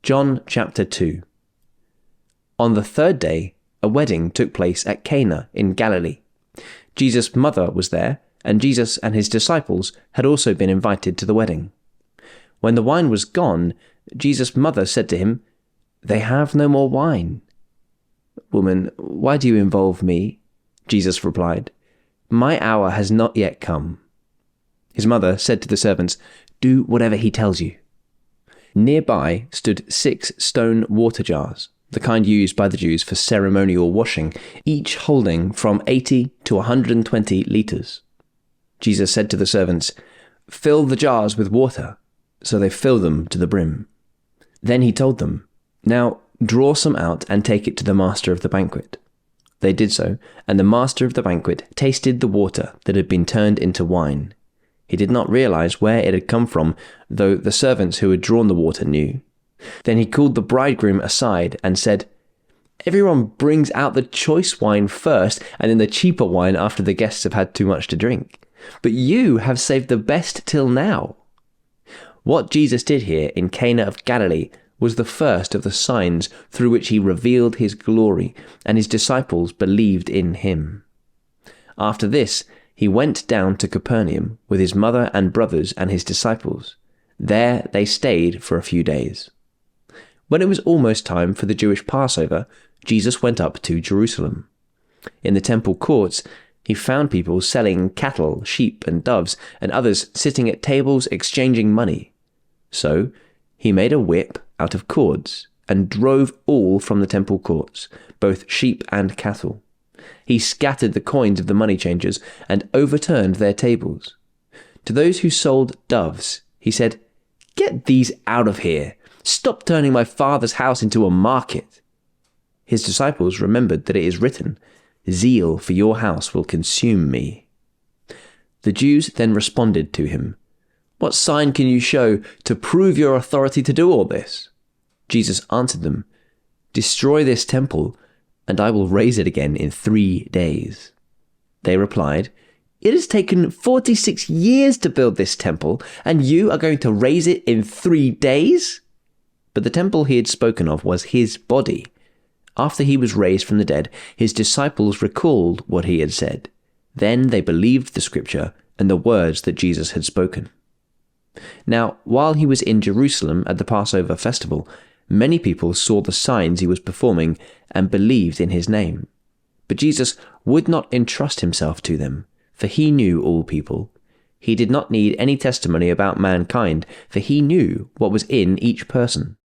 John chapter 2. On the third day, a wedding took place at Cana in Galilee. Jesus' mother was there, and Jesus and his disciples had also been invited to the wedding. When the wine was gone, Jesus' mother said to him, "They have no more wine." "Woman, why do you involve me?" Jesus replied, "My hour has not yet come." His mother said to the servants, "Do whatever he tells you." Nearby stood 6 stone water jars, the kind used by the Jews for ceremonial washing, each holding from 80 to 120 litres. Jesus said to the servants, "Fill the jars with water." So they filled them to the brim. Then he told them, "Now draw some out and take it to the master of the banquet." They did so, and the master of the banquet tasted the water that had been turned into wine. He did not realize where it had come from, though the servants who had drawn the water knew. Then he called the bridegroom aside and said, "Everyone brings out the choice wine first, and then the cheaper wine after the guests have had too much to drink. But you have saved the best till now." What Jesus did here in Cana of Galilee was the first of the signs through which he revealed his glory, and his disciples believed in him. After this, he went down to Capernaum with his mother and brothers and his disciples. There they stayed for a few days. When it was almost time for the Jewish Passover, Jesus went up to Jerusalem. In the temple courts, he found people selling cattle, sheep, and doves, and others sitting at tables exchanging money. So he made a whip out of cords and drove all from the temple courts, both sheep and cattle. He scattered the coins of the money changers and overturned their tables. To those who sold doves, he said, "Get these out of here. Stop turning my Father's house into a market." His disciples remembered that it is written, "Zeal for your house will consume me." The Jews then responded to him, "What sign can you show to prove your authority to do all this?" Jesus answered them, "Destroy this temple, and I will raise it again in 3 days." They replied, "It has taken 46 years to build this temple, and you are going to raise it in 3 days?" But the temple he had spoken of was his body. After he was raised from the dead, his disciples recalled what he had said. Then they believed the scripture and the words that Jesus had spoken. Now, while he was in Jerusalem at the Passover festival, many people saw the signs he was performing and believed in his name. But Jesus would not entrust himself to them, for he knew all people. He did not need any testimony about mankind, for he knew what was in each person.